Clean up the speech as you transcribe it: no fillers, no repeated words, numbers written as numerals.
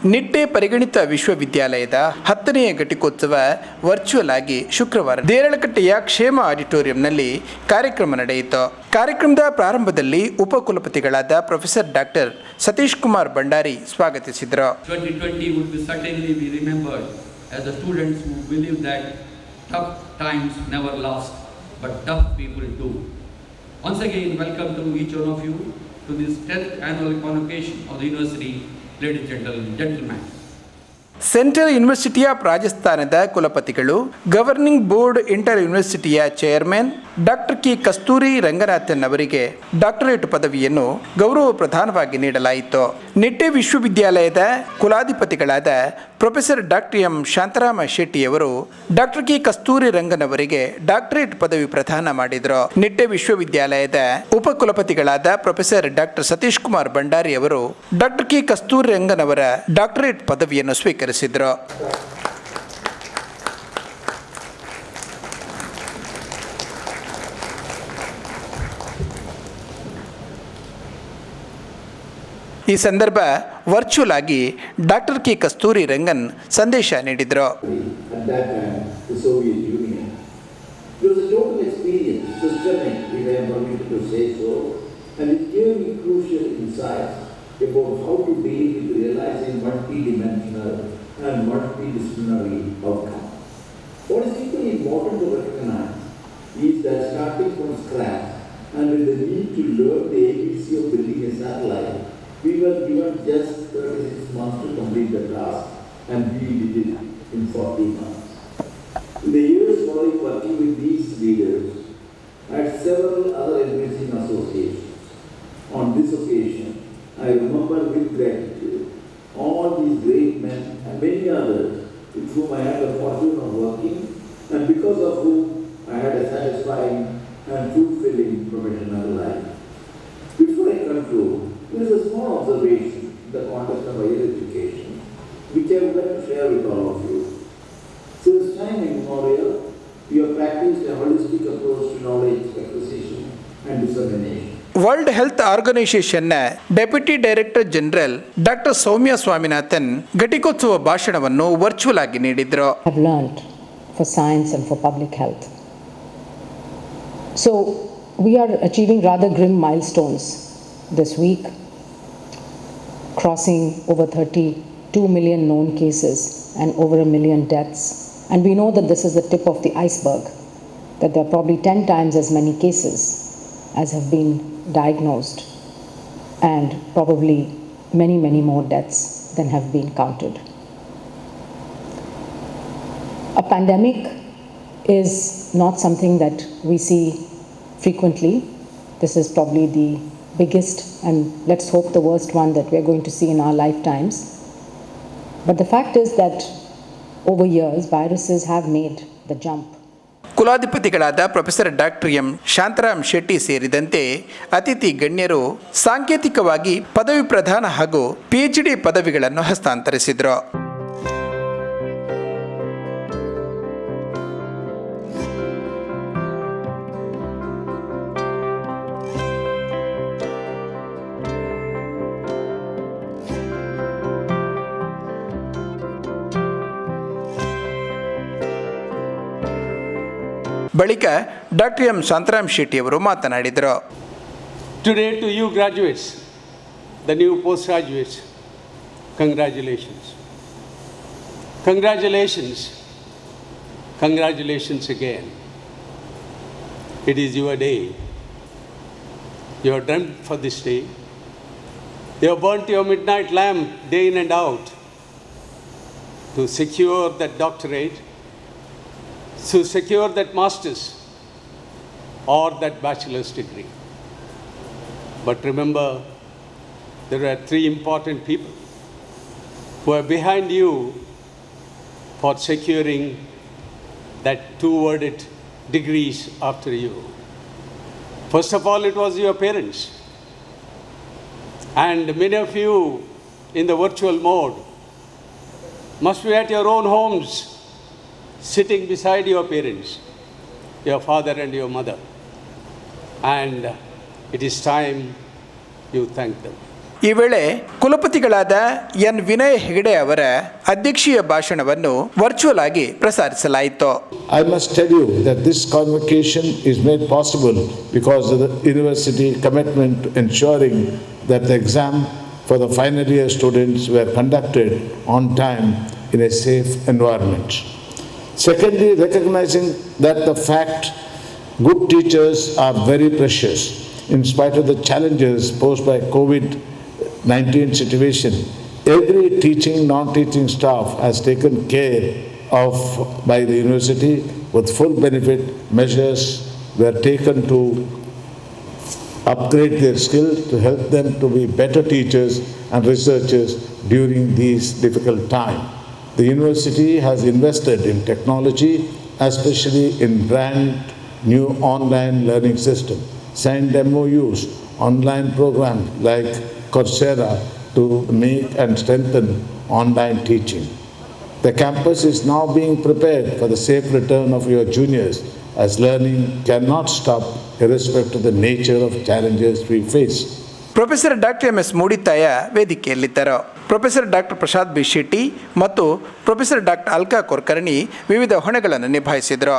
ನಿಟ್ಟೆ ಪರಿಗಣಿತ ವಿಶ್ವವಿದ್ಯಾಲಯದ 10ನೇ ಘಟಿಕೋತ್ಸವ ವರ್ಚುವಲ್ ಆಗಿ ಶುಕ್ರವಾರ ದೇರಳಕಟ್ಟೆಯ ಕ್ಷೇಮ ಆಡಿಟೋರಿಯಂನಲ್ಲಿ ಕಾರ್ಯಕ್ರಮ ನಡೆಯಿತು. ಕಾರ್ಯಕ್ರಮದ ಪ್ರಾರಂಭದಲ್ಲಿ ಉಪಕುಲಪತಿಗಳಾದ ಪ್ರೊಫೆಸರ್ ಡಾಕ್ಟರ್ ಸತೀಶ್ ಕುಮಾರ್ ಭಂಡಾರಿ ಸ್ವಾಗತಿಸಿದರು. 2020 would be certainly be remembered as the students who believe that tough times never last, but tough people do. Once again, welcome to each one of you to this 10th annual convocation of the university. Ladies and gentlemen, central university of ರಾಜಸ್ಥಾನದ ಕುಲಪತಿಗಳು, governing board inter ಯೂನಿವರ್ಸಿಟಿಯ chairman doctor K Kasturi Ranganathan ಅವರಿಗೆ doctorate ಪದವಿಯನ್ನು ಗೌರವ ಪ್ರದಾನವಾಗಿ ನೀಡಲಾಯಿತು. ನಿಟ್ಟೆ ವಿಶ್ವವಿದ್ಯಾಲಯದ ಕುಲಾಧಿಪತಿಗಳಾದ professor doctor M Shantarama Shetty ಅವರು ಡಾಕ್ಟರ್ ಕೆ ಕಸ್ತೂರಿ ರಂಗನ್ ಅವರಿಗೆ ಡಾಕ್ಟರೇಟ್ ಪದವಿ ಪ್ರದಾನ ಮಾಡಿದರು. ನಿಟ್ಟೆ ವಿಶ್ವವಿದ್ಯಾಲಯದ ಉಪಕುಲಪತಿಗಳಾದ ಪ್ರೊಫೆಸರ್ ಡಾಕ್ಟರ್ ಸತೀಶ್ ಕುಮಾರ್ ಭಂಡಾರಿ ಅವರು ಡಾಕ್ಟರ್ ಕೆ ಕಸ್ತೂರಿ ರಂಗನ್ ಅವರ ಡಾಕ್ಟರೇಟ್ ಪದವಿಯನ್ನು ಸ್ವೀಕರಿಸಿದರು. ಈ ಸಂದರ್ಭ ವರ್ಚುವಲ್ ಆಗಿ ಡಾಕ್ಟರ್ ಕೆ ಕಸ್ತೂರಿ ರಂಗನ್ ಸಂದೇಶ ನೀಡಿದರು. We were given just 36 months to complete the task, and we did it in 40 months. In the years following working with these leaders, I had several other advancing associations. On this occasion, I remember with gratitude all these great men and many others with whom I had the fortune of working, and because of whom I had a satisfying and fulfilling professional life. Before I conclude, there is a small observation in the context of higher education, which I would like to share with all of you. Since time immemorial, we have practiced a holistic approach to knowledge acquisition and dissemination. World health ಆರ್ಗನೈಸೇಷನ್ನ deputy director general doctor Soumya Swaminathan ಘಟಿಕೋತ್ಸವ ಭಾಷಣವನ್ನು virtual ಆಗಿ ನೀಡಿದರು. Have learned for science and for public health. So we are achieving rather grim milestones this week, crossing over 32 million known cases and over 1 million deaths. And we know that this is the tip of the iceberg, that there are probably 10 times as many cases as have been diagnosed, and probably many, many more deaths than have been counted. A pandemic is not something that we see frequently. This is probably the biggest, and let's hope the worst one that we are going to see in our lifetimes. But the fact is that over years viruses have made the jump. ಕುಲಾಧಿಪತಿಗಳಾದ professor doctor M Shantaram Shetty ಸೇರಿದಂತೆ ಅತಿಥಿ ಗಣ್ಯರು ಸಾಂಕೇತಿಕವಾಗಿ ಪದವಿ ಪ್ರದಾನ ಹಾಗೂ PhD ಪದವಿಗಳನ್ನು ಹಸ್ತಾಂತರಿಸಿದರು. ಬಳಿಕ ಡಾಕ್ಟರ್ ಎಂ ಶಾಂತರಾಮ್ ಶೆಟ್ಟಿ ಅವರು ಮಾತನಾಡಿದರು. Today to you graduates, the new postgraduates, congratulations. Congratulations. Congratulations again. It is your day. You have dreamt for this day. You have burnt your midnight lamp day in and out to secure that doctorate, to secure that master's or that bachelor's degree. But remember, there are 3 important people who are behind you for securing that 2-worded degrees after you. First of all, it was your parents. And many of you in the virtual mode must be at your own homes, sitting beside your parents, your father and your mother. And it is time you thank them. ಈ ವೇಳೆ ಕುಲಪತಿಗಳಾದ N Vinay Hegde ಅವರ ಅಧ್ಯಕ್ಷೀಯ ಭಾಷಣವನ್ನು virtual ಆಗಿ ಪ್ರಸಾರಿಸಲಾಯಿತು. I must tell you that this convocation is made possible because of the university commitment to ensuring that the exam for the final year students were conducted on time in a safe environment. Secondly, recognizing that the fact good teachers are very precious in spite of the challenges posed by COVID-19 situation. Every teaching, non-teaching staff has taken care of by the university with full benefit. Measures were taken to upgrade their skill to help them to be better teachers and researchers during these difficult times. The university has invested in technology, especially in brand new online learning system, signed MOUs, online programs like Coursera to make and strengthen online teaching. The campus is now being prepared for the safe return of your juniors, as learning cannot stop irrespective of the nature of challenges we face. Professor doctor M S Moodithaya ವೇದಿಕೆಯಲ್ಲಿದ್ದರು. Professor doctor Prasad B Shetty ಮತ್ತು professor doctor Alka Kulkarni ವಿವಿಧ ಹೊಣೆಗಳನ್ನು ನಿಭಾಯಿಸಿದರು.